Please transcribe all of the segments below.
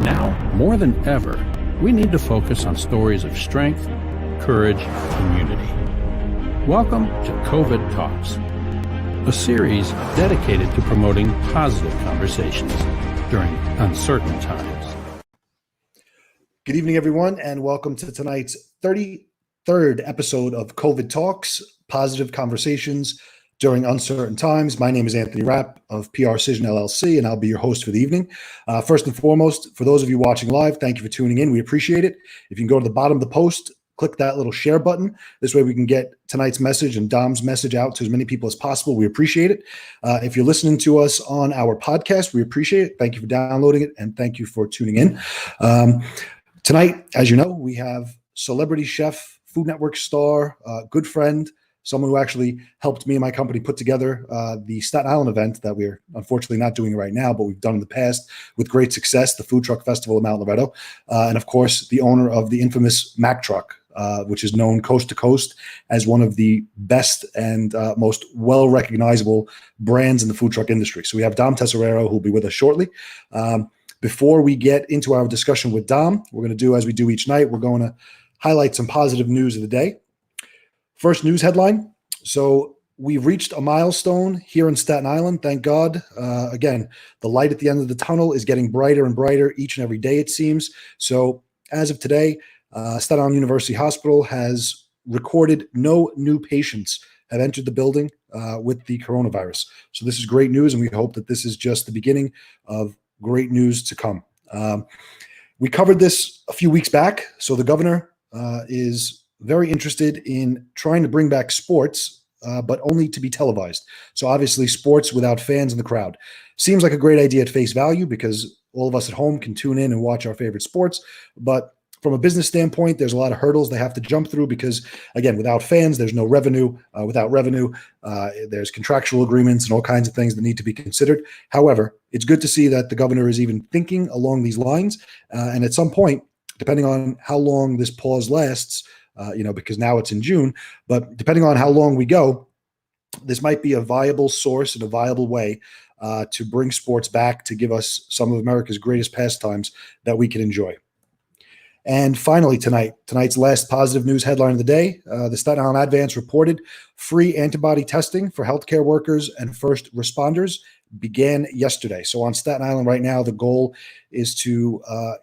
Now, more than ever, we need to focus on stories of strength, courage, and unity. Welcome to COVID Talks, a series dedicated to promoting positive conversations during uncertain times. Good evening, everyone, and welcome to tonight's 33rd episode of COVID Talks, Positive Conversations During Uncertain Times. My name is Anthony Rapp of PR Cision LLC, and I'll be your host for the evening. First and foremost, for those of you watching live, thank you for tuning in. We appreciate it. If you can go to the bottom of the post, click that little share button. This way we can get tonight's message and Dom's message out to as many people as possible. We appreciate it. If you're listening to us on our podcast, we appreciate it. Thank you for downloading it, and thank you for tuning in. Tonight, as you know, we have celebrity chef, Food Network star, good friend, someone who actually helped me and my company put together the Staten Island event that we're unfortunately not doing right now, but we've done in the past with great success, the Food Truck Festival of Mount Loretto. And of course, the owner of the infamous Mack Truck, which is known coast to coast as one of the best and most well-recognizable brands in the food truck industry. So we have Dom Tesoriero, who will be with us shortly. Before we get into our discussion with Dom, we're going to do as we do each night. We're going to highlight some positive news of the day. First news headline. So we've reached a milestone here in Staten Island. Thank God. Again, the light at the end of the tunnel is getting brighter and brighter each and every day, it seems. So as of today, Staten Island University Hospital has recorded no new patients have entered the building with the coronavirus. So this is great news, and we hope that this is just the beginning of great news to come. We covered this a few weeks back. So the governor is very interested in trying to bring back sports, but only to be televised. So obviously sports without fans in the crowd. Seems like a great idea at face value because all of us at home can tune in and watch our favorite sports. But from a business standpoint, there's a lot of hurdles they have to jump through because, again, without fans, there's no revenue. Without revenue, there's contractual agreements and all kinds of things that need to be considered. However, it's good to see that the governor is even thinking along these lines. And at some point, depending on how long this pause lasts, because now it's in June, but depending on how long we go, this might be a viable source and a viable way to bring sports back to give us some of America's greatest pastimes that we can enjoy. And finally, tonight's last positive news headline of the day, the Staten Island Advance reported free antibody testing for healthcare workers and first responders began yesterday. So on Staten Island right now, the goal is to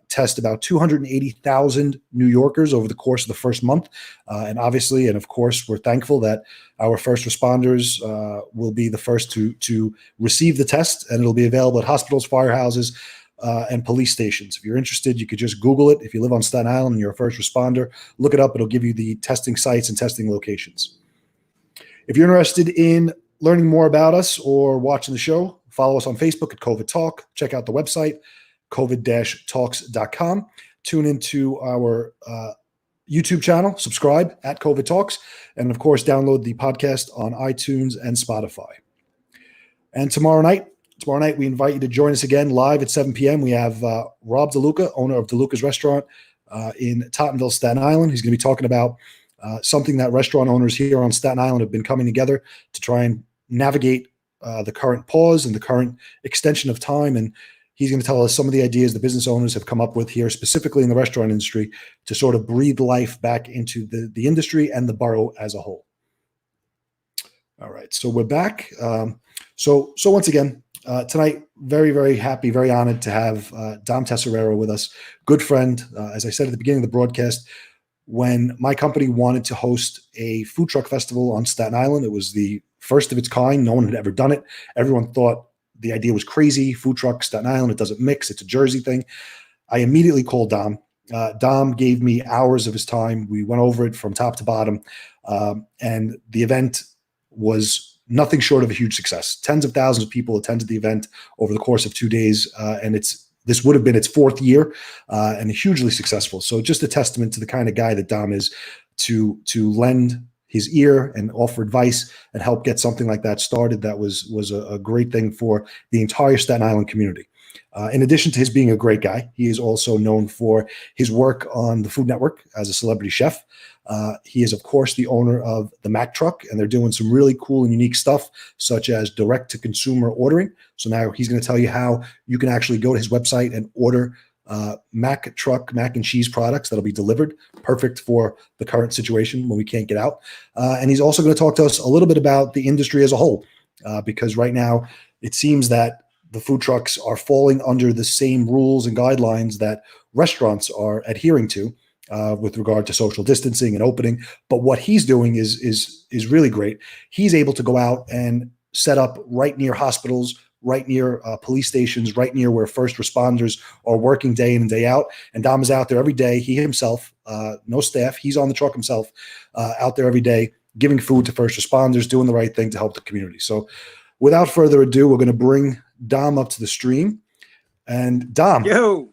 test about 280,000 New Yorkers over the course of the first month. And obviously, and of course, we're thankful that our first responders will be the first to receive the test, and it'll be available at hospitals, firehouses, and police stations. If you're interested, you could just Google it. If you live on Staten Island and you're a first responder, look it up. It'll give you the testing sites and testing locations. If you're interested in learning more about us or watching the show, follow us on Facebook at COVID Talk. Check out the website, covid-talks.com. Tune into our YouTube channel, subscribe at COVID Talks, and of course, download the podcast on iTunes and Spotify. And tomorrow night, we invite you to join us again live at 7 p.m. We have Rob DeLuca, owner of DeLuca's Restaurant in Tottenville, Staten Island. He's going to be talking about something that restaurant owners here on Staten Island have been coming together to try and navigate the current pause and the current extension of time. And he's going to tell us some of the ideas the business owners have come up with here, specifically in the restaurant industry, to sort of breathe life back into the industry and the borough as a whole. All right, so we're back. So once again, tonight, very, very happy, very honored to have Dom Tesoriero with us. Good friend. As I said at the beginning of the broadcast, when my company wanted to host a food truck festival on Staten Island, it was the first of its kind. No one had ever done it. Everyone thought the idea was crazy. Food truck, Staten Island, it doesn't mix. It's a Jersey thing. I immediately called Dom. Dom gave me hours of his time. We went over it from top to bottom. And the event was nothing short of a huge success. Tens of thousands of people attended the event over the course of 2 days. And this would have been its fourth year and hugely successful. So just a testament to the kind of guy that Dom is to lend his ear and offer advice and help get something like that started. That was a great thing for the entire Staten Island community. In addition to his being a great guy, he is also known for his work on the Food Network as a celebrity chef. He is, of course, the owner of the Mack Truck, and they're doing some really cool and unique stuff, such as direct-to-consumer ordering. So now he's going to tell you how you can actually go to his website and order Mac truck, mac and cheese products that'll be delivered, perfect for the current situation when we can't get out. And he's also going to talk to us a little bit about the industry as a whole, because right now it seems that the food trucks are falling under the same rules and guidelines that restaurants are adhering to with regard to social distancing and opening. But what he's doing is really great. He's able to go out and set up right near hospitals, right near police stations, right near where first responders are working day in and day out. And Dom is out there every day. He himself, no staff, he's on the truck himself, out there every day, giving food to first responders, doing the right thing to help the community. So without further ado, we're going to bring Dom up to the stream. And Dom, yo,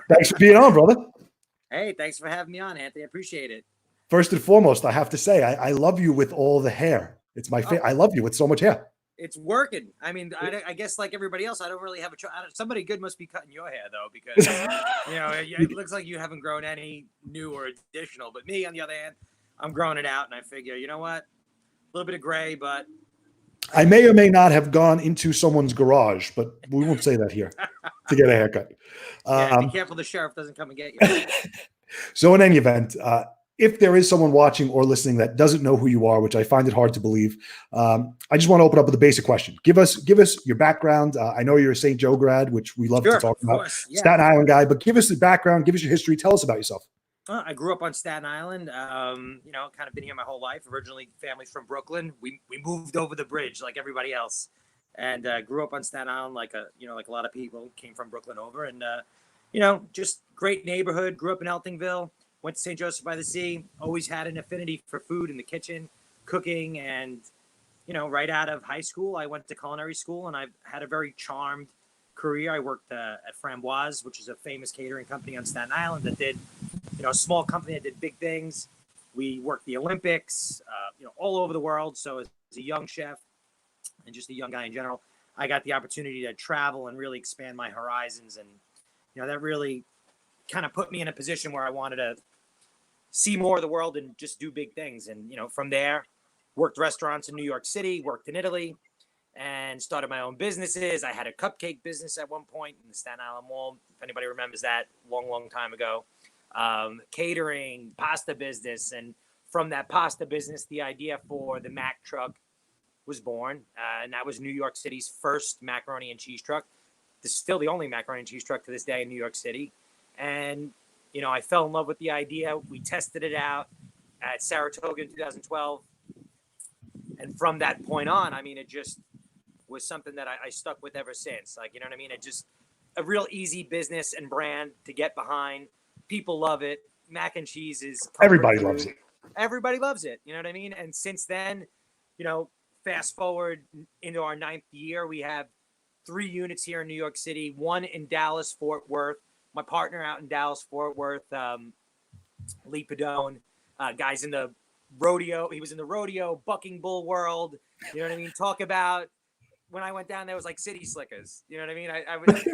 thanks for being on, brother. Hey, thanks for having me on, Anthony. I appreciate it. First and foremost, I have to say, I love you with all the hair. It's my favorite. I love you with so much hair. It's working. I mean, I guess like everybody else, I don't really have a choice. Somebody good must be cutting your hair, though, because, it looks like you haven't grown any new or additional. But me, on the other hand, I'm growing it out, and I figure, you know what? A little bit of gray, but... I may or may not have gone into someone's garage, but we won't say that here, to get a haircut. Be careful the sheriff doesn't come and get you. So in any event, if there is someone watching or listening that doesn't know who you are, which I find it hard to believe, I just want to open up with a basic question. Give us your background. I know you're a St. Joe grad, which we love to talk about. Yeah. Staten Island guy, but give us the background, give us your history. Tell us about yourself. I grew up on Staten Island, kind of been here my whole life. Originally, family's from Brooklyn. We moved over the bridge like everybody else, and grew up on Staten Island like a lot of people came from Brooklyn over, and just great neighborhood. Grew up in Eltingville, went to St. Joseph by the Sea. Always had an affinity for food in the kitchen, cooking, and right out of high school, I went to culinary school, and I've had a very charmed career. I worked at Framboise, which is a famous catering company on Staten Island that did, a small company that did big things. We worked the Olympics, all over the world. So as a young chef and just a young guy in general, I got the opportunity to travel and really expand my horizons. And, that really kind of put me in a position where I wanted to see more of the world and just do big things. And, from there, worked restaurants in New York City, worked in Italy, and started my own businesses. I had a cupcake business at one point in the Staten Island Mall, if anybody remembers that, long time ago. Catering, pasta business. And from that pasta business, the idea for the Mac truck was born. And that was New York City's first macaroni and cheese truck. This is still the only macaroni and cheese truck to this day in New York City. And, I fell in love with the idea. We tested it out at Saratoga in 2012. And from that point on, it just was something that I stuck with ever since. Like, It just a real easy business and brand to get behind. People love it. Mac and cheese is everybody loves it. Everybody loves it. You know what I mean? And since then, fast forward into our 9th year, we have 3 units here in New York City, 1 in Dallas, Fort Worth. My partner out in Dallas, Fort Worth, Lee Padone, guy's in the rodeo. He was in the rodeo, bucking bull world. You know what I mean? Talk about when I went down there, it was like City Slickers. You know what I mean? I was.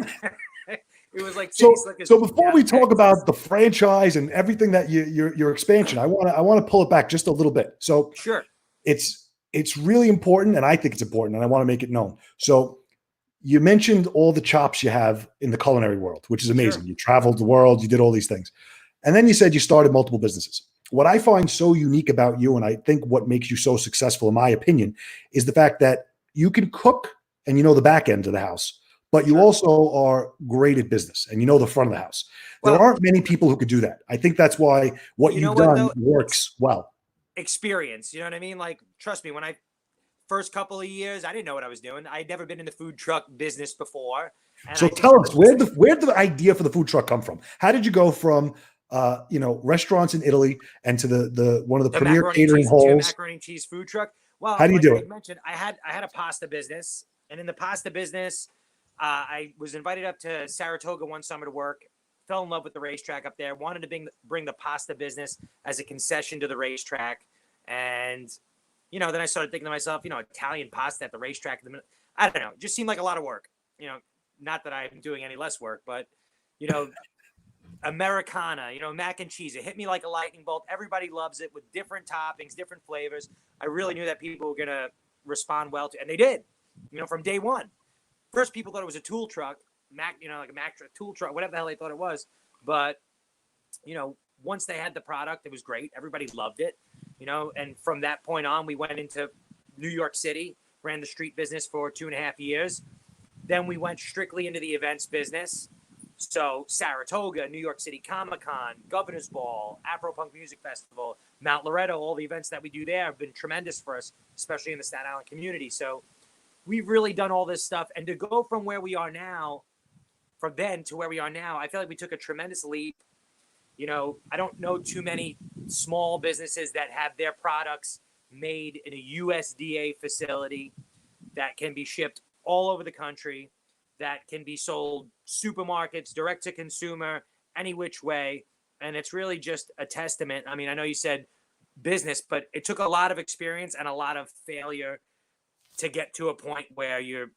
It was like City Slickers. So before we talk about the franchise and everything that your expansion, I want to pull it back just a little bit. So sure, it's really important, and I think it's important, and I want to make it known. So you mentioned all the chops you have in the culinary world, which is amazing. Sure. You traveled the world, you did all these things, and then you said you started multiple businesses. What I find so unique about you, and I think what makes you so successful, in my opinion, is the fact that you can cook and the back end of the house. But you also are great at business and the front of the house. There aren't many people who could do that. I think that's why what you've done works well. Experience, you know what I mean? Like, trust me, when I first couple of years, I didn't know what I was doing. I'd never been in the food truck business before. So tell us, where did the idea for the food truck come from? How did you go from restaurants in Italy and to the one of the premier catering halls? Macaroni and cheese food truck. Well, how do you do it? Mentioned, I had a pasta business, and in the pasta business, I was invited up to Saratoga one summer to work, fell in love with the racetrack up there, wanted to bring the pasta business as a concession to the racetrack. And, then I started thinking to myself, Italian pasta at the racetrack. I don't know. It just seemed like a lot of work. Not that I'm doing any less work, but, Americana, mac and cheese. It hit me like a lightning bolt. Everybody loves it with different toppings, different flavors. I really knew that people were going to respond well to, and they did, from day one. First, people thought it was a tool truck. like a Mac tool truck, whatever the hell they thought it was. But, once they had the product, it was great. Everybody loved it, and from that point on, we went into New York City, ran the street business for 2.5 years. Then we went strictly into the events business. So Saratoga, New York City Comic-Con, Governor's Ball, Afro-Punk Music Festival, Mount Loretto, all the events that we do there have been tremendous for us, especially in the Staten Island community. So we've really done all this stuff. And to go from where we are now, from then to where we are now, I feel like we took a tremendous leap. I don't know too many small businesses that have their products made in a USDA facility that can be shipped all over the country, that can be sold supermarkets, direct to consumer, any which way. And it's really just a testament. I mean, I know you said business, but it took a lot of experience and a lot of failure to get to a point where you're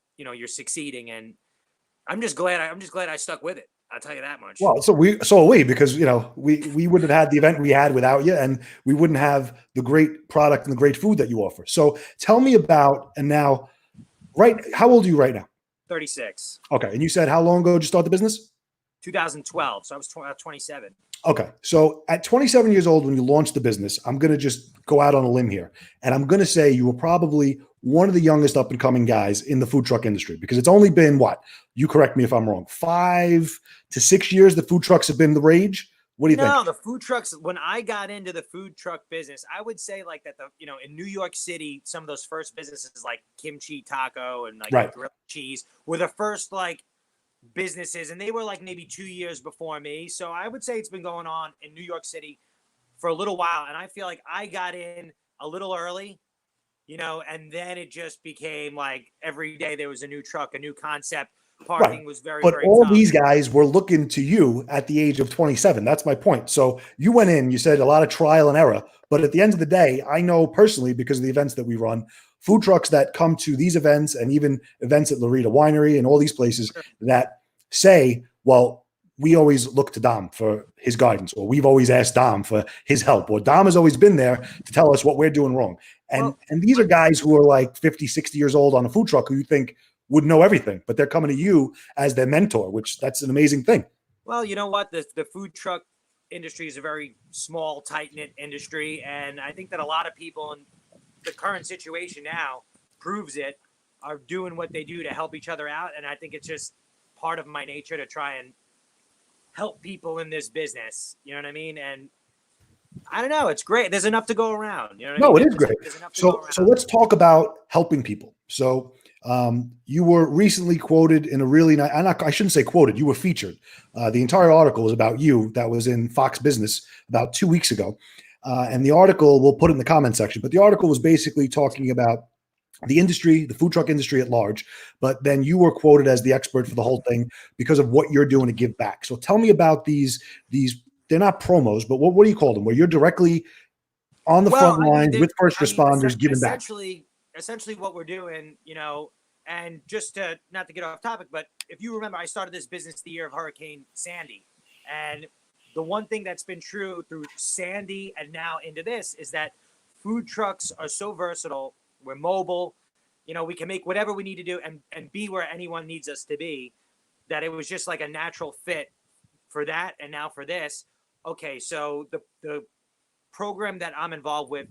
succeeding. And I'm just glad I stuck with it. I'll tell you that much. Well, so are we, because we wouldn't have had the event we had without you, and we wouldn't have the great product and the great food that you offer. So tell me about, and now, how old are you right now? 36. Okay. And you said how long ago did you start the business? 2012. So I was 27. Okay. So at 27 years old, when you launched the business, I'm going to just go out on a limb here. And I'm going to say you were probably one of the youngest up and coming guys in the food truck industry, because it's only been you correct me if I'm wrong, 5 to 6 years the food trucks have been the rage. What do you think? No, the food trucks, when I got into the food truck business, I would say like that in New York City, some of those first businesses like Kimchi Taco and like grilled cheese were the first like businesses, and they were like maybe 2 years before me. So I would say it's been going on in New York City for a little while. And I feel like I got in a little early, and then it just became like every day there was a new truck, a new concept. Parking was very, but very all tough. these guys were looking to you at the age of 27. That's my point. So you went in, you said a lot of trial and error, but at the end of the day, I know personally, because of the events that we run, food trucks that come to these events and even events at Loretta Winery and all these places that say, well, we always look to Dom for his guidance, or we've always asked Dom for his help, or Dom has always been there to tell us what we're doing wrong. And these are guys who are like 50, 60 years old on a food truck who you think would know everything, but they're coming to you as their mentor, which that's an amazing thing. Well, you know what? The food truck industry is a very small, tight-knit industry. And I think that a lot of people in the current situation now proves it, are doing what they do to help each other out. And I think it's just part of my nature to try and help people in this business. You know what I mean? And I don't know. It's great. There's enough to go around. You know what I mean? It is great. So let's talk about helping people. So you were recently quoted in a really nice, I shouldn't say quoted, you were featured. The entire article is about you. That was in Fox Business about 2 weeks ago. And the article, we'll put it in the comment section, but the article was basically talking about the industry, the food truck industry at large, but then you were quoted as the expert for the whole thing because of what you're doing to give back. So tell me about these, they're not promos, but what do you call them? Where you're directly on the front line with first responders giving back. Essentially what we're doing, and just to, not to get off topic, but if you remember, I started this business the year of Hurricane Sandy. And the one thing that's been true through Sandy and now into this is that food trucks are so versatile. We're mobile, we can make whatever we need to do and be where anyone needs us to be, that it was just like a natural fit for that. And now for this, okay. So the program that I'm involved with,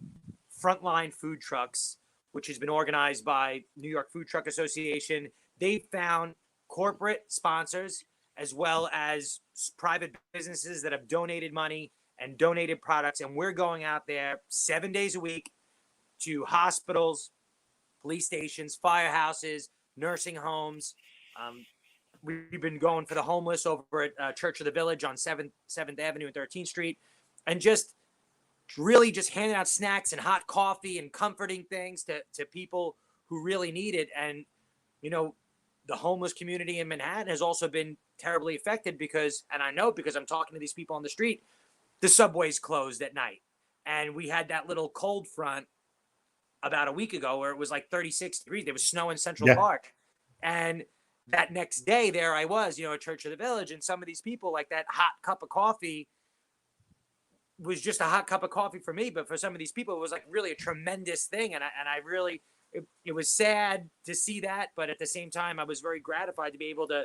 Frontline Food Trucks, which has been organized by New York Food Truck Association, they found corporate sponsors as well as private businesses that have donated money and donated products. And we're going out there 7 days a week to hospitals, police stations, firehouses, nursing homes. We've been going for the homeless over at Church of the Village on 7th Avenue and 13th Street, and just really just handing out snacks and hot coffee and comforting things to people who really need it. And, the homeless community in Manhattan has also been terribly affected because I'm talking to these people on the street, the subway's closed at night. And we had that little cold front about a week ago where it was like 36 degrees. There was snow in Central Park. And that next day there I was, at Church of the Village, and some of these people, like, that hot cup of coffee was just a hot cup of coffee for me. But for some of these people, it was like really a tremendous thing. And I really, it was sad to see that. But at the same time, I was very gratified to be able to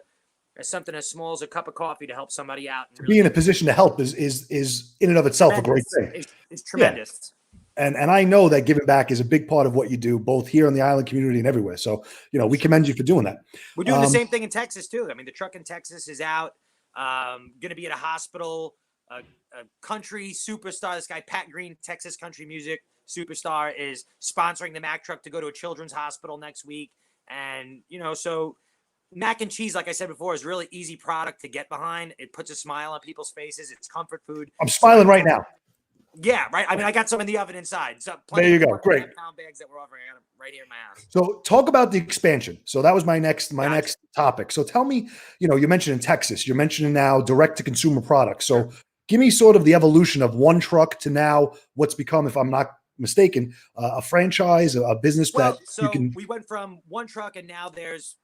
as something as small as a cup of coffee to help somebody out. And To be in a position to help is in and of itself a great thing. It's tremendous. And I know that giving back is a big part of what you do, both here in the island community and everywhere. So, we commend you for doing that. We're doing the same thing in Texas too. I mean, the truck in Texas is out, going to be at a hospital, a country superstar. This guy, Pat Green, Texas country music superstar, is sponsoring the Mac truck to go to a children's hospital next week. And, so mac and cheese, like I said before, is a really easy product to get behind. It puts a smile on people's faces. It's comfort food. I'm smiling right now. Yeah, right. I mean, I got some in the oven inside. So there you go. Great. Pound bags that we're offering. I got them right here in my house. So talk about the expansion. So that was my next topic. So tell me, you mentioned in Texas, you're mentioning now direct to consumer products. So give me sort of the evolution of one truck to now what's become, if I'm not mistaken, a franchise, a business you can. We went from one truck and now there's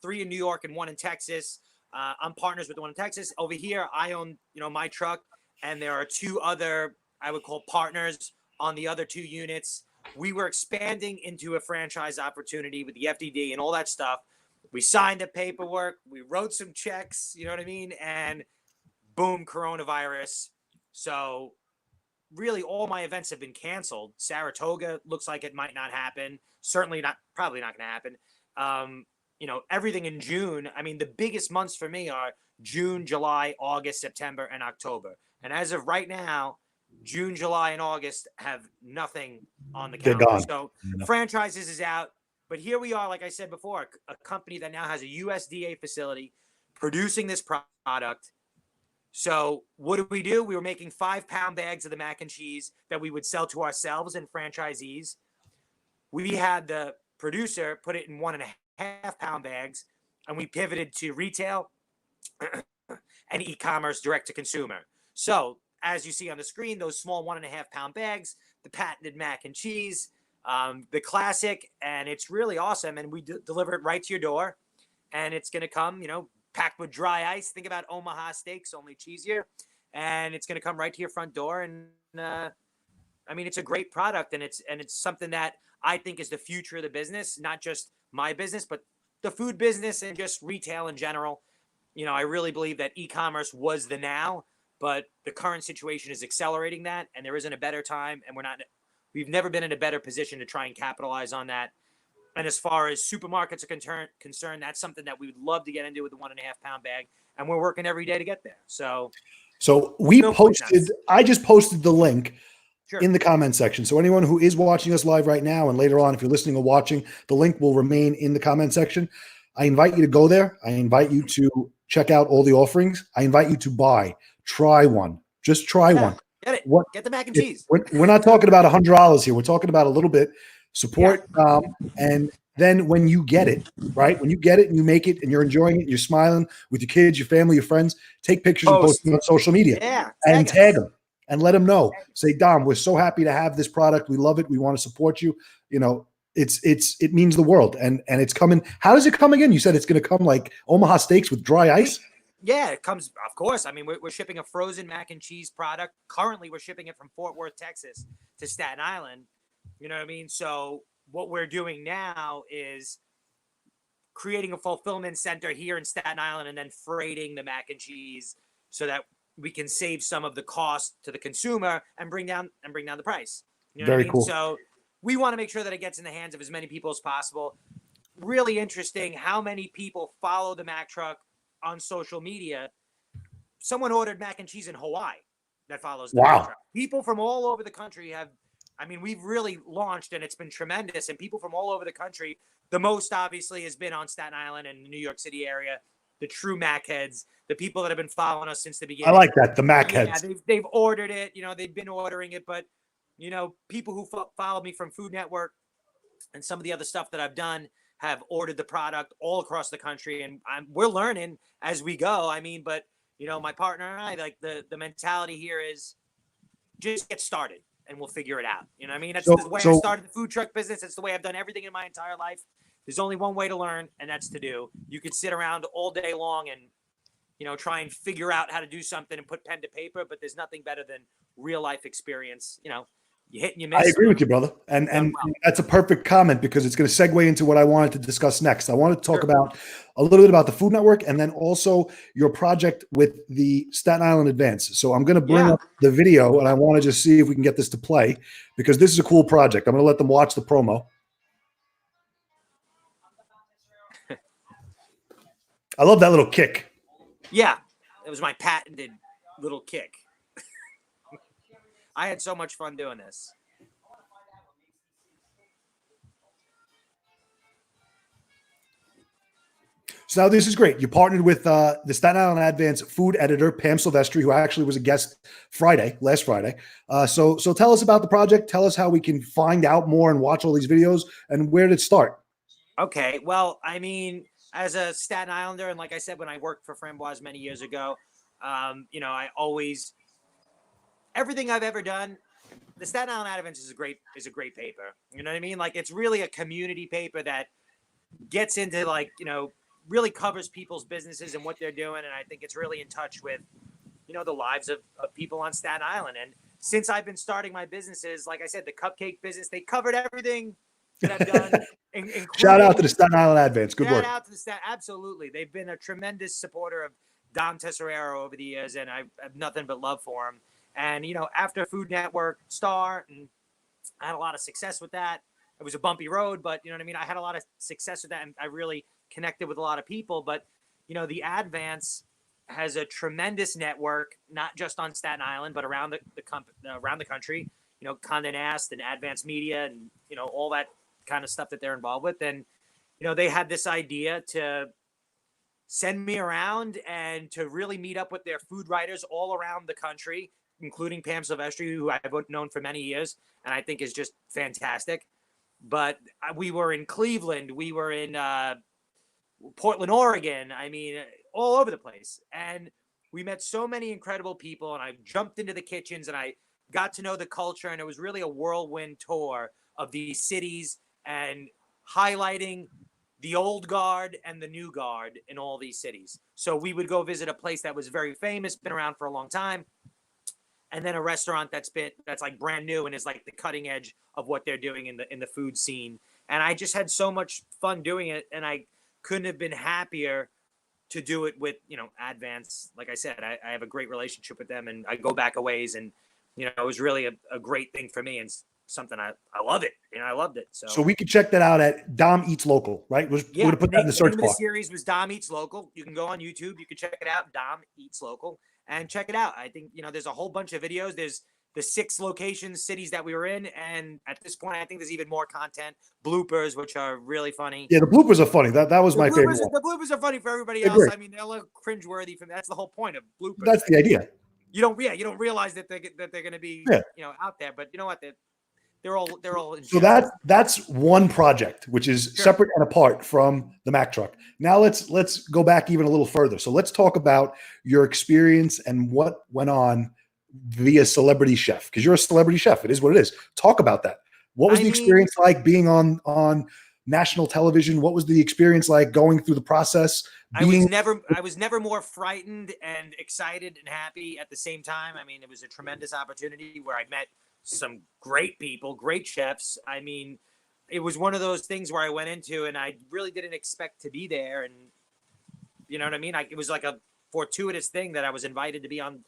3 in New York and 1 in Texas. I'm partners with the one in Texas. Over here, I own, my truck, and there are 2 other, I would call, partners on the other 2 units. We were expanding into a franchise opportunity with the FDD and all that stuff. We signed the paperwork. We wrote some checks, you know what I mean? And boom, coronavirus. So really all my events have been canceled. Saratoga looks like it might not happen. Certainly not, probably not going to happen. Everything in June. I mean, the biggest months for me are June, July, August, September, and October. And as of right now, June, July, and August have nothing on the calendar. They're gone. So franchises is out. But here we are, like I said before, a company that now has a USDA facility producing this product. So what did we do? We were making 5-pound bags of the mac and cheese that we would sell to ourselves and franchisees. We had the producer put it in 1.5-pound bags, and we pivoted to retail and e-commerce direct to consumer. So as you see on the screen, those small 1.5-pound bags, the patented mac and cheese, the classic, and it's really awesome. And we deliver it right to your door, and it's going to come, packed with dry ice. Think about Omaha steaks, only cheesier, and it's going to come right to your front door. And it's a great product, and it's something that I think is the future of the business, not just my business, but the food business and just retail in general. I really believe that e-commerce was the now, but the current situation is accelerating that, and there isn't a better time, and we've never been in a better position to try and capitalize on that. And as far as supermarkets are concerned, that's something that we would love to get into with the 1.5-pound bag, and we're working every day to get there. So we posted. I just posted the link in the comment section. So anyone who is watching us live right now, and later on, if you're listening or watching, the link will remain in the comment section. I invite you to go there. I invite you to check out all the offerings. I invite you to try one. Just try one. Get it. Get the mac and cheese. We're not talking about $100 here. We're talking about a little bit. Support. And then when you get it, right? When you get it and you make it and you're enjoying it, and you're smiling with your kids, your family, your friends, take pictures and post them on social media. And tag them and let them know. Say, Dom, we're so happy to have this product. We love it. We want to support you. It means the world, and it's coming. How does it come again? You said it's going to come like Omaha steaks with dry ice. Yeah, it comes, of course. I mean, we're shipping a frozen mac and cheese product. Currently, we're shipping it from Fort Worth, Texas to Staten Island. You know what I mean? So what we're doing now is creating a fulfillment center here in Staten Island and then freighting the mac and cheese so that we can save some of the cost to the consumer and bring down the price. You know Very what I mean? cool. So we want to make sure that it gets in the hands of as many people as possible. Really interesting how many people follow the Mac truck on social media. Someone ordered mac and cheese in Hawaii that follows the Mac truck. People from all over the country we've really launched, and it's been tremendous. And people from all over the country, the most obviously has been on Staten Island and the New York City area, the true Mac heads, the people that have been following us since the beginning. I like that, the Mac heads. Yeah, they've ordered it. They've been ordering it, but people who follow me from Food Network and some of the other stuff that I've done have ordered the product all across the country, and we're learning as we go. But my partner and I, like the mentality here is just get started and we'll figure it out. That's the way I started the food truck business. It's the way I've done everything in my entire life. There's only one way to learn, and that's to do. You could sit around all day long and try and figure out how to do something and put pen to paper, but there's nothing better than real life experience. you hit and you I miss. agree with you, brother. And Well. that's a perfect comment because it's going to segue into what I wanted to discuss next. I wanted to talk Sure. about a little bit about the Food Network and then also your project with the Staten Island Advance. So I'm going to bring up the video and I want to just see if we can get this to play because this is a cool project. I'm going to let them watch the promo. I love that little kick. Yeah, it was my patented little kick. I had so much fun doing this. So now this is great. You partnered with the Staten Island Advance food editor, Pam Silvestri, who actually was a guest last Friday. So tell us about the project. Tell us how we can find out more and watch all these videos and where did it start? Okay. Well, I mean, as a Staten Islander, and like I said, when I worked for Framboise many years ago, I always, everything I've ever done, the Staten Island Advance is a great paper. You know what I mean? Like it's really a community paper that gets into really covers people's businesses and what they're doing. And I think it's really in touch with, the lives of people on Staten Island. And since I've been starting my businesses, like I said, the cupcake business, they covered everything that I've done. Shout out to the Staten Island Advance. Good work. Shout out to the Staten. Absolutely. They've been a tremendous supporter of Dom Tesoriero over the years. And I have nothing but love for him. And, after Food Network Star, and I had a lot of success with that. It was a bumpy road, but you know what I mean? I had a lot of success with that. And I really connected with a lot of people, but the Advance has a tremendous network, not just on Staten Island, but around the country, Condé Nast and Advance Media and, all that kind of stuff that they're involved with. And, they had this idea to send me around and to really meet up with their food writers all around the country, including Pam Silvestri, who I've known for many years and I think is just fantastic. But we were in Cleveland, we were in Portland, Oregon. I mean, all over the place. And we met so many incredible people and I jumped into the kitchens and I got to know the culture. And it was really a whirlwind tour of these cities and highlighting the old guard and the new guard in all these cities. So we would go visit a place that was very famous, been around for a long time. And then a restaurant that's like brand new and is like the cutting edge of what they're doing in the food scene. And I just had so much fun doing it. And I couldn't have been happier to do it with, Advance. Like I said, I have a great relationship with them and I go back a ways and, it was really a great thing for me and something I love it. I loved it. So we could check that out at Dom Eats Local, right? We're going to put that in the search bar. The series was Dom Eats Local. You can go on YouTube. You can check it out. Dom Eats Local and check it out. I think, there's a whole bunch of videos. There's the 6 locations, cities that we were in. And at this point, I think there's even more content, bloopers, which are really funny. Yeah, the bloopers are funny. That was my favorite one. The bloopers are funny for everybody else. I mean, they're a little cringeworthy. That's the whole point of bloopers. That's the idea. You don't realize that they're going to be, out there. But you know what? They're all. So that's one project, which is separate and apart from the Mack truck. Now let's go back even a little further. So let's talk about your experience and what went on via Celebrity Chef, because you're a celebrity chef. It is what it is. Talk about that. What was the experience like being on national television? What was the experience like going through the process? I was never more frightened and excited and happy at the same time. I mean, it was a tremendous opportunity where I met some great people, great chefs. I mean, it was one of those things where I went into and I really didn't expect to be there. And you know what I mean? It was like a fortuitous thing that I was invited to be on.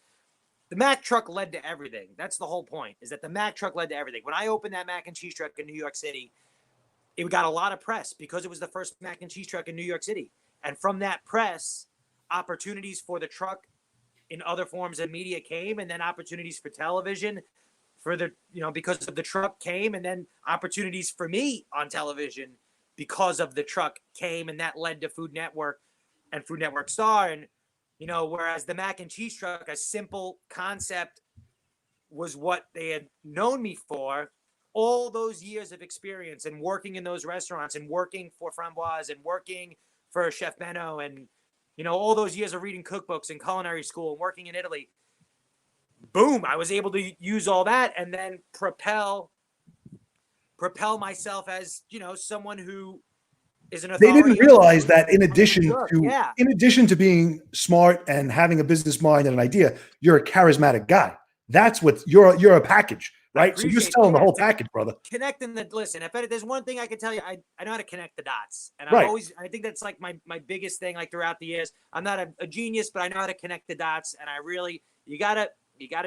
The Mack truck led to everything. That's the whole point, is that the Mack truck led to everything. When I opened that mac and cheese truck in New York City, it got a lot of press because it was the first mac and cheese truck in New York City. And from that press, opportunities for the truck in other forms of media came, and then opportunities for television because of the truck came, and then opportunities for me on television because of the truck came, and that led to Food Network and Food Network Star. And, whereas the mac and cheese truck, a simple concept, was what they had known me for, all those years of experience and working in those restaurants and working for Framboise and working for Chef Benno and, all those years of reading cookbooks and culinary school and working in Italy. Boom, I was able to use all that and then propel myself as, someone who is an authority. They didn't realize that in addition to being smart and having a business mind and an idea, you're a charismatic guy. That's what you're a package, right? So you're selling the whole package, brother. Connecting the listen. If there's one thing I can tell you, I know how to connect the dots, and Right. I think that's like my biggest thing. Like throughout the years, I'm not a genius, but I know how to connect the dots, and I really you gotta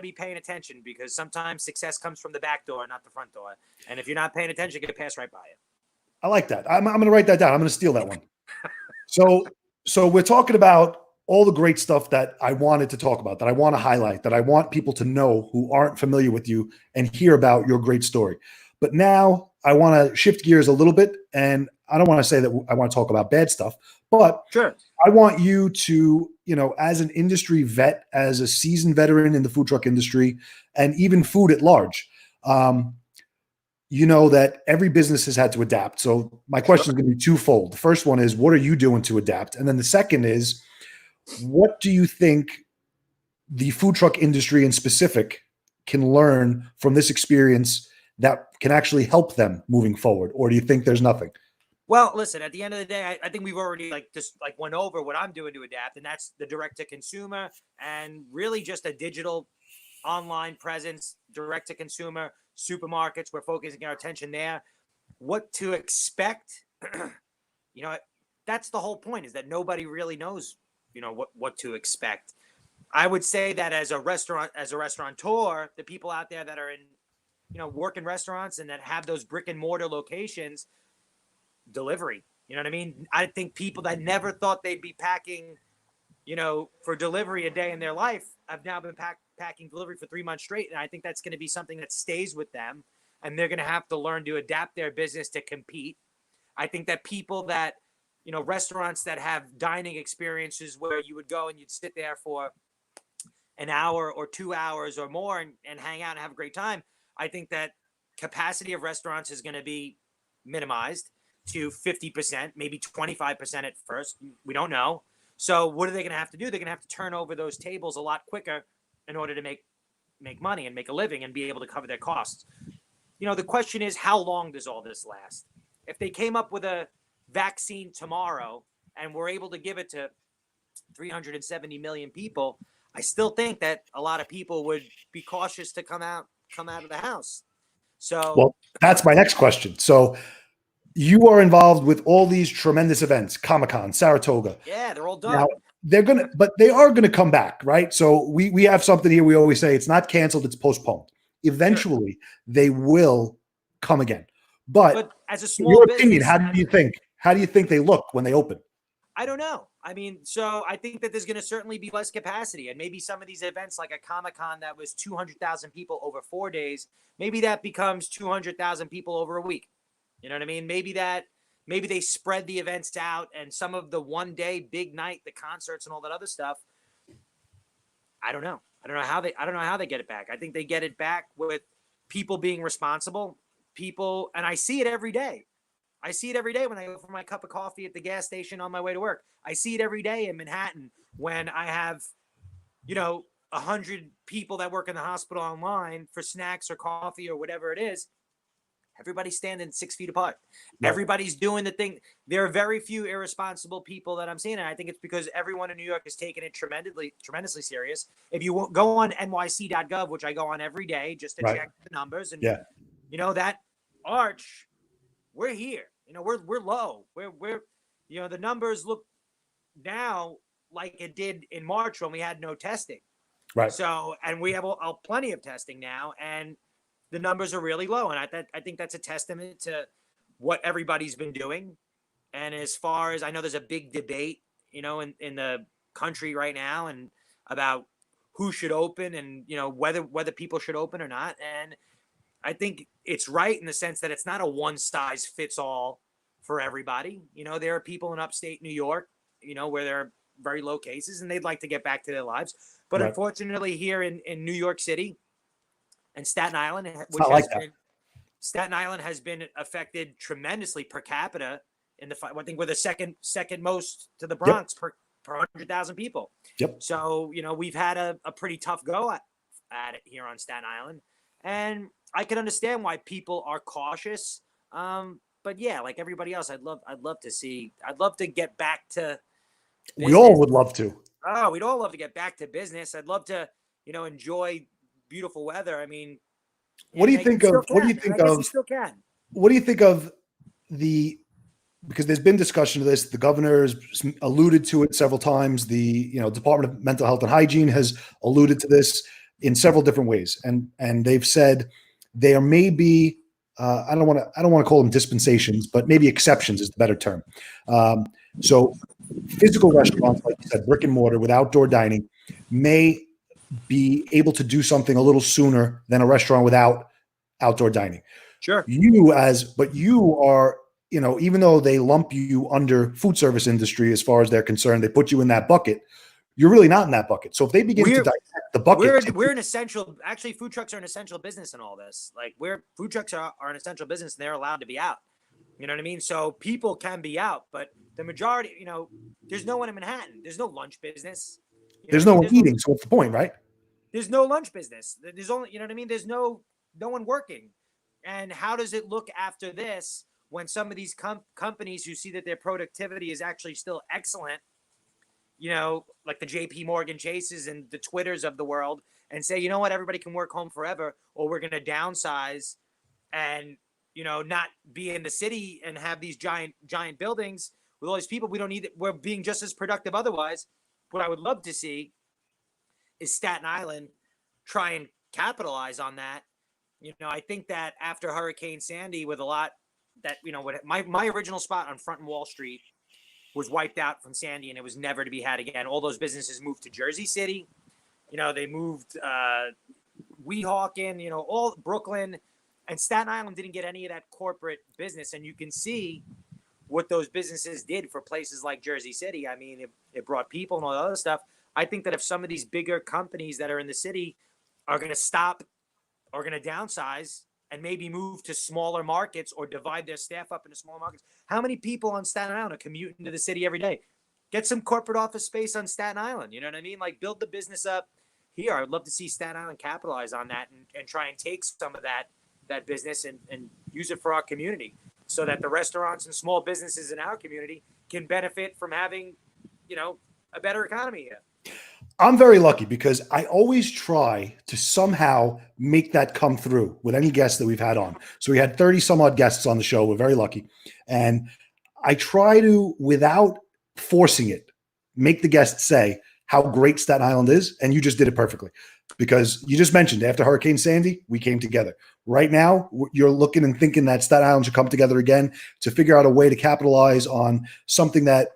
be paying attention because sometimes success comes from the back door, not the front door. And if you're not paying attention, it can pass right by you. I like that. I'm going to write that down. I'm going to steal that one. So we're talking about all the great stuff that I wanted to talk about, that I want to highlight, that I want people to know who aren't familiar with you and hear about your great story. But now I want to shift gears a little bit, and I don't want to say that I want to talk about bad stuff, but sure. I want you to, as an industry vet, as a seasoned veteran in the food truck industry, and even food at large, you know that every business has had to adapt. So my question is going to be twofold. The first one is, what are you doing to adapt? And then the second is, what do you think the food truck industry in specific can learn from this experience that can actually help them moving forward? Or do you think there's nothing? Well, listen, at the end of the day, I think we've already went over what I'm doing to adapt, and that's the direct to consumer and really just a digital online presence, direct to consumer, supermarkets. We're focusing our attention there. What to expect, that's the whole point, is that nobody really knows, what to expect. I would say that as a restaurateur, the people out there that are in, work in restaurants and that have those brick and mortar locations, delivery, you know what I mean? I think people that never thought they'd be packing, for delivery a day in their life have now been packing delivery for 3 months straight. And I think that's going to be something that stays with them, and they're going to have to learn to adapt their business to compete. I think that people that, restaurants that have dining experiences where you would go and you'd sit there for an hour or 2 hours or more and hang out and have a great time. I think that capacity of restaurants is going to be minimized to 50%, maybe 25% at first. We don't know. So what are they going to have to do? They're going to have to turn over those tables a lot quicker in order to make money and make a living and be able to cover their costs. The question is, how long does all this last? If they came up with a vaccine tomorrow and were able to give it to 370 million people, I still think that a lot of people would be cautious to come out of the house. So, well, that's my next question. So you are involved with all these tremendous events, Comic-Con, Saratoga. Yeah, they're all done. Now, they are going to come back, right? So we have something here. We always say it's not canceled, it's postponed. Eventually, they will come again. But as a small your business, opinion, how do you think they look when they open? I don't know. I mean, so I think that there's going to certainly be less capacity, and maybe some of these events, like a Comic-Con that was 200,000 people over 4 days, maybe that becomes 200,000 people over a week. You know what I mean? Maybe they spread the events out, and some of the one day big night, the concerts and all that other stuff. I don't know. I don't know how they get it back. I think they get it back with people being responsible. People, and I see it every day. I see it every day when I go for my cup of coffee at the gas station on my way to work. I see it every day in Manhattan when I have, 100 people that work in the hospital online for snacks or coffee or whatever it is. Everybody's standing 6 feet apart. Right. Everybody's doing the thing. There are very few irresponsible people that I'm seeing. And I think it's because everyone in New York is taking it tremendously serious. If you go on nyc.gov, which I go on every day just to check the numbers, and that arch, we're here. We're low. We're the numbers look now like it did in March when we had no testing. Right. So, and we have plenty of testing now, and the numbers are really low. And I think that's a testament to what everybody's been doing. And as far as I know, there's a big debate, in the country right now, and about who should open and, whether people should open or not. And I think it's right in the sense that it's not a one size fits all for everybody. There are people in upstate New York, where there are very low cases and they'd like to get back to their lives. But unfortunately here in New York City and Staten Island, Staten Island has been affected tremendously per capita I think we're the second most to the Bronx per 100,000 people. Yep. So, we've had a pretty tough go at it here on Staten Island. And I can understand why people are cautious. But yeah, like everybody else, I'd love to get back to business. We all would love to. Oh, we'd all love to get back to business. I'd love to, enjoy beautiful weather. I mean, What do you And think they of? still What do you can, and think I guess of? he still can. What do you think of the? Because there's been discussion of this. The governor has alluded to it several times. The Department of Mental Health and Hygiene has alluded to this in several different ways, and they've said there may be. I don't want to call them dispensations, but maybe exceptions is the better term. So physical restaurants, like you said, brick and mortar with outdoor dining, may be able to do something a little sooner than a restaurant without outdoor dining. Sure. But you are, even though they lump you under food service industry as far as they're concerned, they put you in that bucket. You're really not in that bucket. So if they begin to dissect the bucket, we're an essential. Actually, food trucks are an essential business in all this. Like, food trucks are an essential business, and they're allowed to be out. You know what I mean? So people can be out, but the majority, there's no one in Manhattan. There's no lunch business. there's no one eating. So what's the point, right? There's no lunch business. There's only, you know what I mean? There's no one working. And how does it look after this when some of these companies who see that their productivity is actually still excellent, like the JP Morgan Chases and the Twitters of the world, and say, you know what, everybody can work home forever, or we're going to downsize and, not be in the city and have these giant buildings with all these people. We don't need it. We're being just as productive otherwise. What I would love to see is Staten Island try and capitalize on that. I think that after Hurricane Sandy, with a lot that, my original spot on Front and Wall Street was wiped out from Sandy, and it was never to be had again. All those businesses moved to Jersey City. They moved Weehawken, all Brooklyn, and Staten Island didn't get any of that corporate business. And you can see what those businesses did for places like Jersey City. I mean, it brought people and all the other stuff. I think that if some of these bigger companies that are in the city are going to stop or going to downsize and maybe move to smaller markets or divide their staff up into smaller markets, how many people on Staten Island are commuting to the city every day? Get some corporate office space on Staten Island. You know what I mean? Like, build the business up here. I would love to see Staten Island capitalize on that and try and take some of that business and use it for our community, so that the restaurants and small businesses in our community can benefit from having, a better economy here. I'm very lucky because I always try to somehow make that come through with any guests that we've had on. So we had 30 some odd guests on the show. We're very lucky. And I try to, without forcing it, make the guests say how great Staten Island is. And you just did it perfectly, because you just mentioned after Hurricane Sandy, we came together. Right now, you're looking and thinking that Staten Island should come together again to figure out a way to capitalize on something that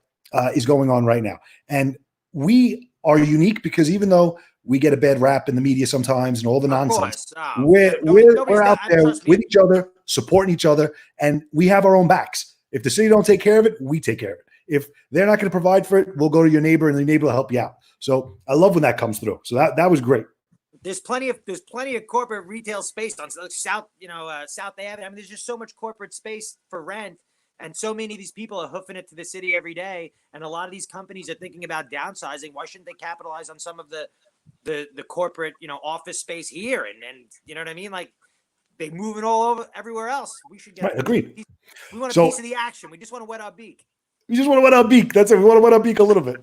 is going on right now. And we are unique because even though we get a bad rap in the media sometimes and all the nonsense, we're out there with each other, supporting each other, and we have our own backs. If the city don't take care of it, we take care of it. If they're not going to provide for it, we'll go to your neighbor, and the neighbor will help you out. So I love when that comes through. So that was great. There's plenty of corporate retail space on South Avenue. I mean, there's just so much corporate space for rent. And so many of these people are hoofing it to the city every day. And a lot of these companies are thinking about downsizing. Why shouldn't they capitalize on some of the corporate, office space here? And you know what I mean? Like, they moving all over everywhere else. We should get agreed. We want a piece of the action. We just want to wet our beak. We just want to wet our beak. That's it. We want to wet our beak a little bit.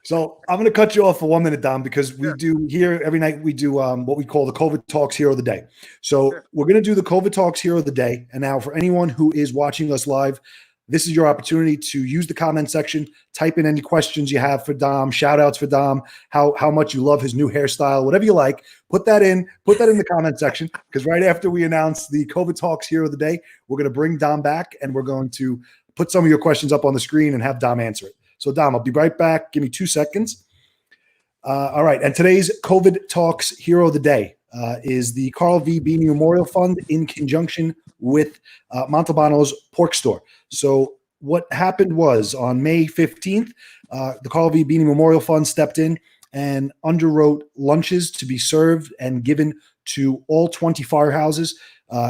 So I'm going to cut you off for 1 minute, Dom, because we do here every night. We do what we call the COVID Talks Hero of the Day. So we're going to do the COVID Talks Hero of the Day. And now for anyone who is watching us live, this is your opportunity to use the comment section, type in any questions you have for Dom, shout outs for Dom, how much you love his new hairstyle, whatever you like, put that in the comment section, because right after we announce the COVID Talks Hero of the Day, we're going to bring Dom back and we're going to put some of your questions up on the screen and have Dom answer it. So Dom, I'll be right back. Give me 2 seconds. All right. And today's COVID Talks Hero of the Day is the Carl V. Beanie Memorial Fund in conjunction with Montalbano's Pork Store. So what happened was on May 15th, the Carl V. Beanie Memorial Fund stepped in and underwrote lunches to be served and given to all 20 firehouses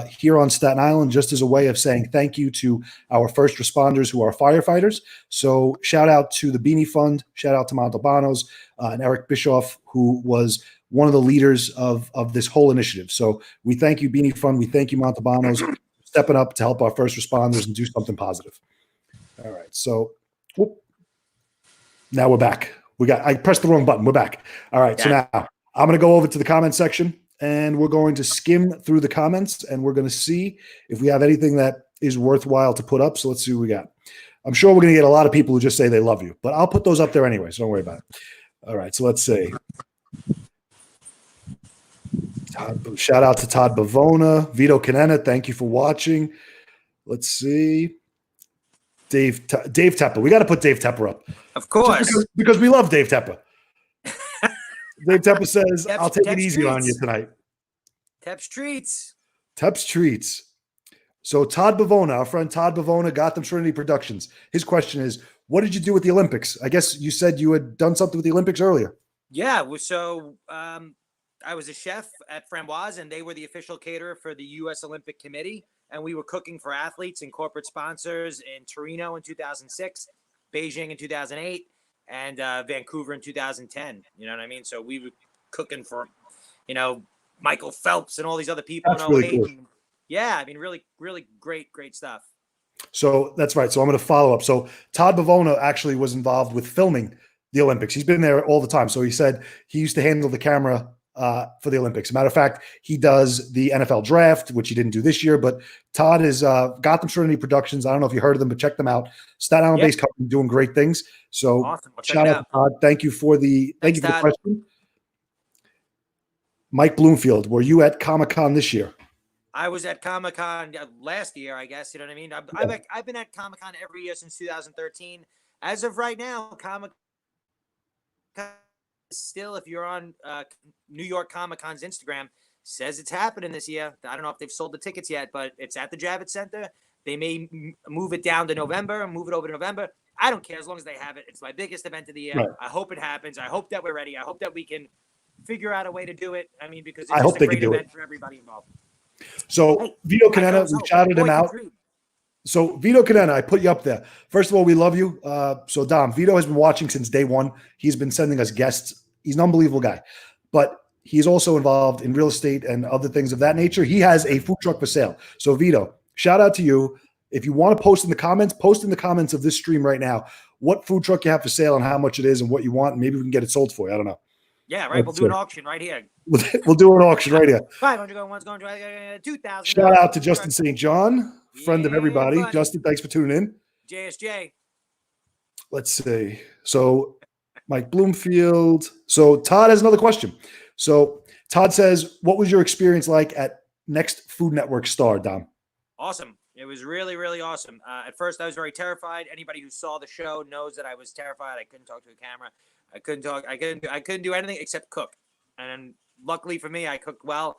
here on Staten Island, just as a way of saying thank you to our first responders who are firefighters. So shout out to the Beanie Fund, shout out to Montalbano's and Eric Bischoff, who was one of the leaders of this whole initiative. So we thank you, Beanie Fund. We thank you, Montalbano's, stepping up to help our first responders and do something positive. All right. So now we're back. I pressed the wrong button. We're back. All right. So now I'm going to go over to the comment section and we're going to skim through the comments, and we're going to see if we have anything that is worthwhile to put up. So let's see what we got. I'm sure we're going to get a lot of people who just say they love you, but I'll put those up there anyway, so don't worry about it. All right, so let's see. Shout out to Todd Bavona. Vito Canena, thank you for watching. Let's see. Dave Tepper. We got to put Dave Tepper up. Of course. Because we love Dave Tepper. Dave Tepper says, I'll take it easy treats. on you tonight. Tep's Treats. Tep's Treats. So Todd Bavona, our friend Todd Bavona, Gotham Trinity Productions. His question is, what did you do with the Olympics? I guess you said you had done something with the Olympics earlier. Yeah. So I was a chef at Framboise, and they were the official caterer for the U.S. Olympic Committee. And we were cooking for athletes and corporate sponsors in Torino in 2006, Beijing in 2008, and Vancouver in 2010. You know what I mean? So we were cooking for, Michael Phelps and all these other people. That's really cool. Yeah, I mean, really, really great stuff. So that's right. So I'm going to follow up. So Todd Bavona actually was involved with filming the Olympics. He's been there all the time. So he said he used to handle the camera for the Olympics. As a matter of fact, he does the NFL draft, which he didn't do this year, but Todd is Gotham Trinity Productions. I don't know if you heard of them, but check them out. Staten Island based company doing great things. So awesome. Shout out to Todd. Thank you for the question. Mike Bloomfield, were you at Comic-Con this year? I was at Comic-Con last year, I guess. You know what I mean? I've been at Comic-Con every year since 2013. As of right now, Comic-Con still, if you're on New York Comic-Con's Instagram, says it's happening this year. I don't know if they've sold the tickets yet, but it's at the Javits Center. They may move it down to November, move it over to November. I don't care as long as they have it. It's my biggest event of the year. Right. I hope it happens. I hope that we're ready. I hope that we can figure out a way to do it. I mean, because it's just a great event for everybody involved. So Vito Canena, we shouted him out. So Vito Canena, I put you up there. First of all, we love you. So Dom, Vito has been watching since day one. He's been sending us guests. He's an unbelievable guy, but he's also involved in real estate and other things of that nature. He has a food truck for sale. So Vito, shout out to you. If you want to post in the comments of this stream right now, what food truck you have for sale and how much it is and what you want. And maybe we can get it sold for you. I don't know. Yeah, right. We'll do an auction right here. We'll do an auction right here. 500 going, one's going to 2,000. Shout out to Justin St. John, friend of everybody. Buddy. Justin, thanks for tuning in. JSJ. Let's see. So Mike Bloomfield. So Todd has another question. So Todd says, what was your experience like at Next Food Network Star, Dom? Awesome. It was really, really awesome. At first, I was very terrified. Anybody who saw the show knows that I was terrified. I couldn't talk to a camera. I couldn't talk. I couldn't do anything except cook. And luckily for me, I cooked well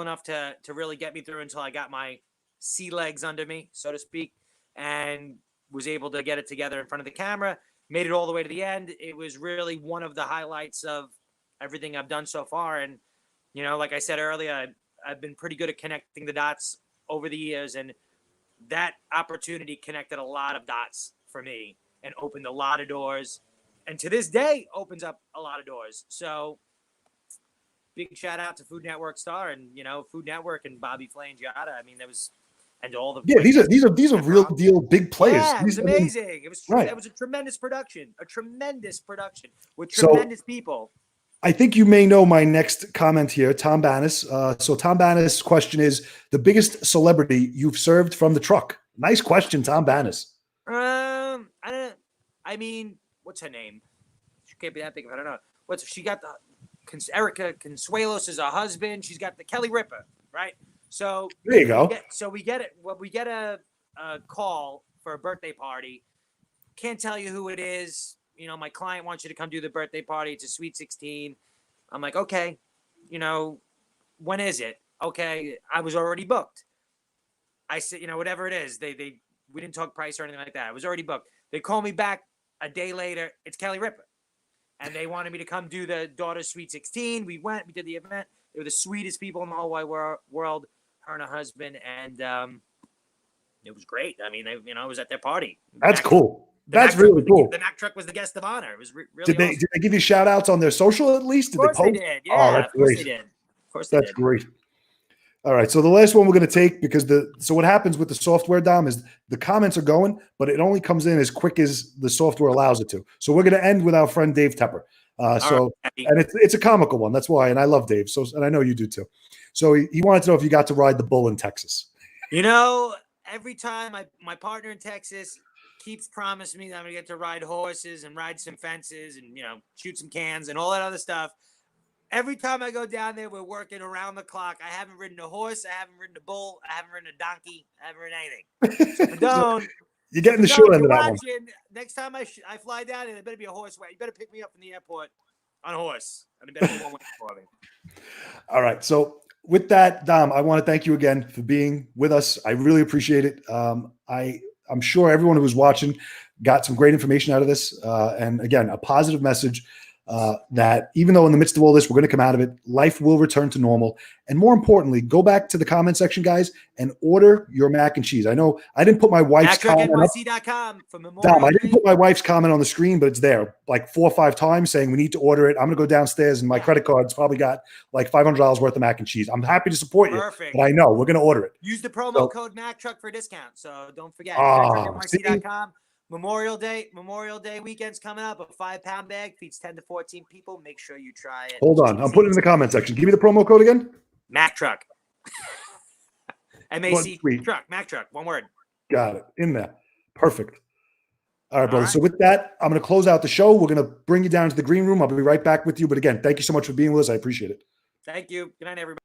enough to really get me through until I got my sea legs under me, so to speak, and was able to get it together in front of the camera. Made it all the way to the end. It was really one of the highlights of everything I've done so far. And, like I said earlier, I've been pretty good at connecting the dots over the years. And that opportunity connected a lot of dots for me and opened a lot of doors. And to this day, opens up a lot of doors. So big shout out to Food Network Star and, Food Network and Bobby Flay and Giada. I mean, there was, and all the these are real deal big players. Yeah, it was amazing. It was right. It was a tremendous production with tremendous people. I think you may know my next comment here, Tom Bannis. So Tom Bannis' question is the biggest celebrity you've served from the truck. Nice question, Tom Bannis. I mean, what's her name? She can't be that big. I don't know. She got Erica Consuelos as a husband. She's got the Kelly Ripa, right? So there you go. We get a call for a birthday party. Can't tell you who it is. My client wants you to come do the birthday party. It's a sweet 16. I'm like, okay. When is it? Okay, I was already booked. I said, whatever it is. We didn't talk price or anything like that. I was already booked. They call me back a day later. It's Kelly Ripa. And they wanted me to come do the daughter's sweet 16. We went. We did the event. They were the sweetest people in the whole wide world. Her and her husband. And it was great. I mean, I was at their party. That's cool. That's really cool. The Mack truck was the guest of honor. It was really awesome. Did they give you shout outs on their social at least? Of course they did. Yeah, of course they did. Of course they did. That's great. All right. So the last one we're going to take, because what happens with the software, Dom, is the comments are going, but it only comes in as quick as the software allows it to. So we're going to end with our friend Dave Tepper. So, right. and it's a comical one. That's why, and I love Dave. So, and I know you do too. So he wanted to know if you got to ride the bull in Texas. Every time my partner in Texas keeps promising me that I'm gonna get to ride horses and ride some fences and shoot some cans and all that other stuff. Every time I go down there, we're working around the clock. I haven't ridden a horse. I haven't ridden a bull. I haven't ridden a donkey. I haven't ridden anything. So Padone, You're getting the short end of that watching, one. next time I fly down there, there better be a horse way. You better pick me up from the airport on a horse. And it better be one way for me. All right. So with that, Dom, I want to thank you again for being with us. I really appreciate it. I'm sure everyone who was watching got some great information out of this. And again, a positive message that even though in the midst of all this, we're going to come out of it, life will return to normal. And more importantly, go back to the comment section, guys, and order your mac and cheese. I know I didn't put my wife's comment MacTruckNYC.com for Memorial Dom, I didn't Day. put my wife's comment on the screen, but it's there like 4 or 5 times saying we need to order it. I'm going to go downstairs and my credit card's probably got like $500 worth of mac and cheese. I'm happy to support you, Perfect. but I know we're going to order it. Use the promo code MacTruck for a discount. So don't forget, Ah, MacTruckNYC.com. Memorial Day weekend's coming up. A 5-pound bag feeds 10 to 14 people. Make sure you try it. Hold on. I'm putting it in the comment section. Give me the promo code again. MacTruck. MAC Sweet. truck. MacTruck. One word. Got it. In there. Perfect. All right, brother. right. So with that, I'm going to close out the show. We're going to bring you down to the green room. I'll be right back with you. But again, thank you so much for being with us. I appreciate it. Thank you. Good night, everybody.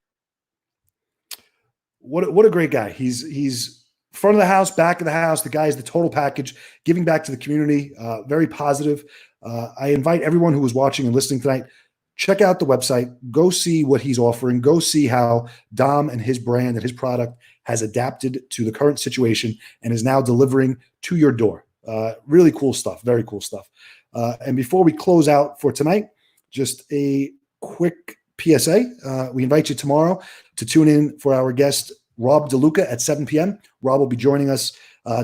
What a great guy. He's front of the house, back of the house. The guy is the total package, giving back to the community. Very positive. I invite everyone who was watching and listening tonight, check out the website. Go see what he's offering. Go see how Dom and his brand and his product has adapted to the current situation and is now delivering to your door. Really cool stuff. Very cool stuff. And before we close out for tonight, just a quick PSA. We invite you tomorrow to tune in for our guest, Rob DeLuca, at 7 p.m. Rob will be joining us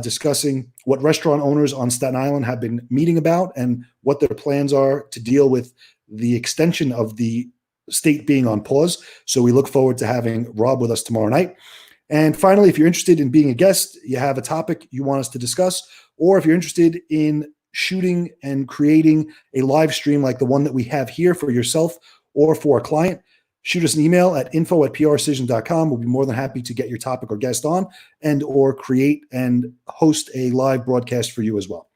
discussing what restaurant owners on Staten Island have been meeting about and what their plans are to deal with the extension of the state being on pause. So we look forward to having Rob with us tomorrow night. And finally, if you're interested in being a guest, you have a topic you want us to discuss, or if you're interested in shooting and creating a live stream like the one that we have here for yourself or for a client, shoot us an email at info@prcision.com. We'll be more than happy to get your topic or guest on and or create and host a live broadcast for you as well.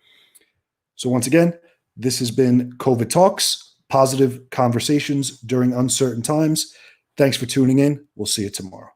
So once again, this has been COVID Talks, positive conversations during uncertain times. Thanks for tuning in. We'll see you tomorrow.